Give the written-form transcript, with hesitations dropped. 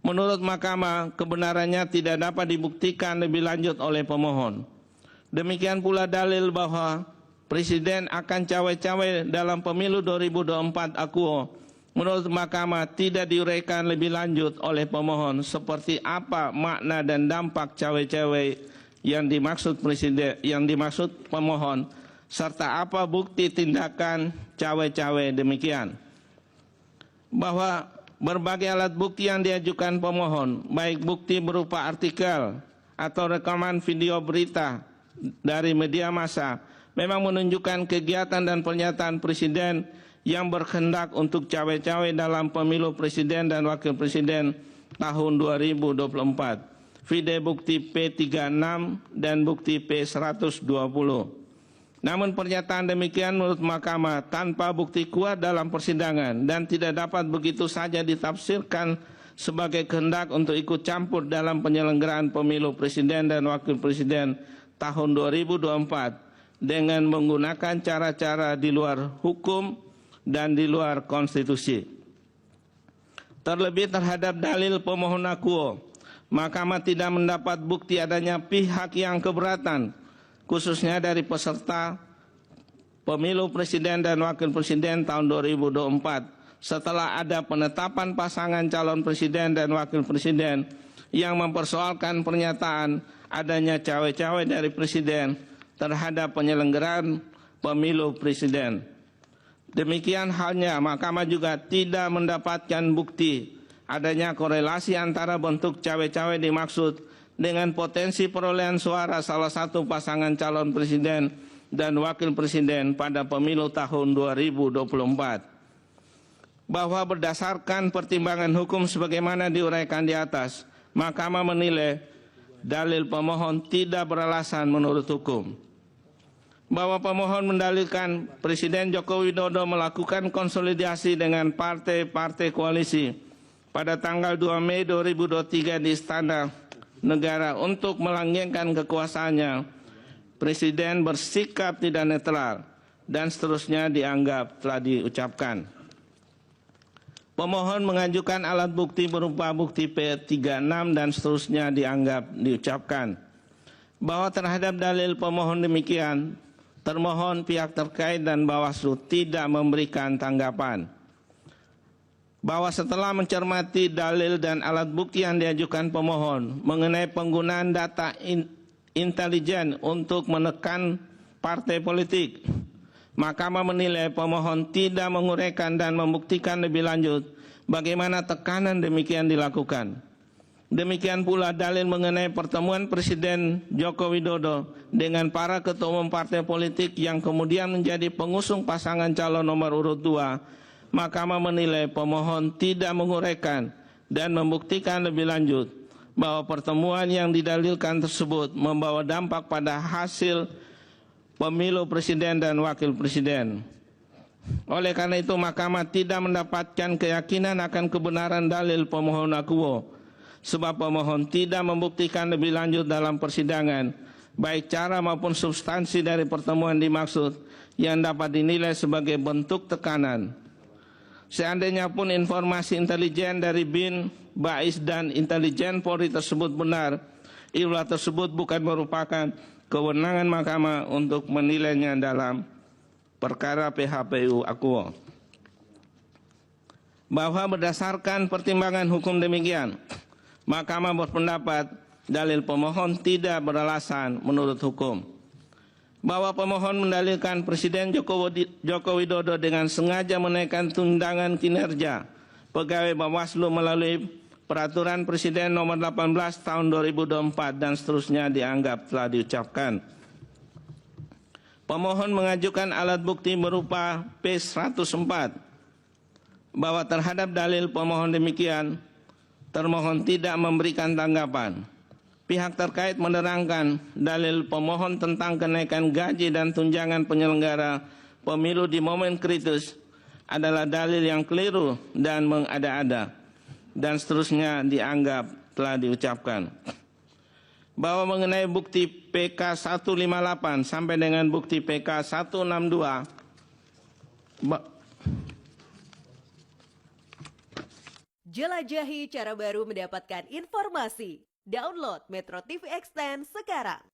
Menurut Mahkamah, kebenarannya tidak dapat dibuktikan lebih lanjut oleh pemohon. Demikian pula dalil bahwa Presiden akan cawe-cawe dalam pemilu 2024 akuo. Menurut Mahkamah tidak diuraikan lebih lanjut oleh pemohon seperti apa makna dan dampak cawe-cawe yang dimaksud pemohon serta apa bukti tindakan cawe-cawe demikian. Bahwa berbagai alat bukti yang diajukan pemohon, baik bukti berupa artikel atau rekaman video berita dari media massa, memang menunjukkan kegiatan dan pernyataan Presiden yang berkehendak untuk cawe-cawe dalam pemilu Presiden dan Wakil Presiden tahun 2024. Video bukti P36 dan bukti P120. Namun pernyataan demikian menurut Mahkamah tanpa bukti kuat dalam persidangan dan tidak dapat begitu saja ditafsirkan sebagai kehendak untuk ikut campur dalam penyelenggaraan pemilu Presiden dan Wakil Presiden tahun 2024 dengan menggunakan cara-cara di luar hukum dan di luar konstitusi. Terlebih terhadap dalil pemohon akuo, Mahkamah tidak mendapat bukti adanya pihak yang keberatan, khususnya dari peserta pemilu Presiden dan Wakil Presiden tahun 2024 setelah ada penetapan pasangan calon Presiden dan Wakil Presiden yang mempersoalkan pernyataan adanya cawe-cawe dari Presiden terhadap penyelenggaraan pemilu Presiden. Demikian halnya Mahkamah juga tidak mendapatkan bukti adanya korelasi antara bentuk cawe-cawe dimaksud dengan potensi perolehan suara salah satu pasangan calon Presiden dan Wakil Presiden pada pemilu tahun 2024. Bahwa berdasarkan pertimbangan hukum sebagaimana diuraikan di atas, Mahkamah menilai dalil pemohon tidak beralasan menurut hukum. Bahwa pemohon mendalilkan Presiden Joko Widodo melakukan konsolidasi dengan partai-partai koalisi pada tanggal 2 Mei 2023 di Istana Negara untuk melanggengkan kekuasaannya, Presiden bersikap tidak netral dan seterusnya dianggap telah diucapkan. Pemohon mengajukan alat bukti berupa bukti P36 dan seterusnya dianggap diucapkan. Bahwa terhadap dalil pemohon demikian, termohon pihak terkait dan Bawaslu tidak memberikan tanggapan. Bahwa setelah mencermati dalil dan alat bukti yang diajukan pemohon mengenai penggunaan data intelijen untuk menekan partai politik, Mahkamah menilai pemohon tidak menguraikan dan membuktikan lebih lanjut bagaimana tekanan demikian dilakukan. Demikian pula dalil mengenai pertemuan Presiden Joko Widodo dengan para ketua umum partai politik yang kemudian menjadi pengusung pasangan calon nomor urut 2. Mahkamah menilai pemohon tidak menguraikan dan membuktikan lebih lanjut bahwa pertemuan yang didalilkan tersebut membawa dampak pada hasil pemilu Presiden dan Wakil Presiden. Oleh karena itu, Mahkamah tidak mendapatkan keyakinan akan kebenaran dalil pemohon akuo, sebab pemohon tidak membuktikan lebih lanjut dalam persidangan, baik cara maupun substansi dari pertemuan dimaksud yang dapat dinilai sebagai bentuk tekanan. Seandainya pun informasi intelijen dari BIN, BAIS, dan intelijen Polri tersebut benar, iulah tersebut bukan merupakan kewenangan Mahkamah untuk menilainya dalam perkara PHPU akuo. Bahwa berdasarkan pertimbangan hukum demikian, Mahkamah berpendapat dalil pemohon tidak beralasan menurut hukum. Bahwa pemohon mendalilkan Presiden Joko Widodo dengan sengaja menaikkan tunjangan kinerja pegawai Bawaslu melalui Peraturan Presiden Nomor 18 Tahun 2024 dan seterusnya dianggap telah diucapkan. Pemohon mengajukan alat bukti berupa P104. Bahwa terhadap dalil pemohon demikian, termohon tidak memberikan tanggapan. Pihak terkait menerangkan dalil pemohon tentang kenaikan gaji dan tunjangan penyelenggara pemilu di momen kritis adalah dalil yang keliru dan mengada-ada, dan seterusnya dianggap telah diucapkan. Bahwa mengenai bukti PK 158 sampai dengan bukti PK 162, Jelajahi cara baru mendapatkan informasi. Download Metro TV Extend sekarang.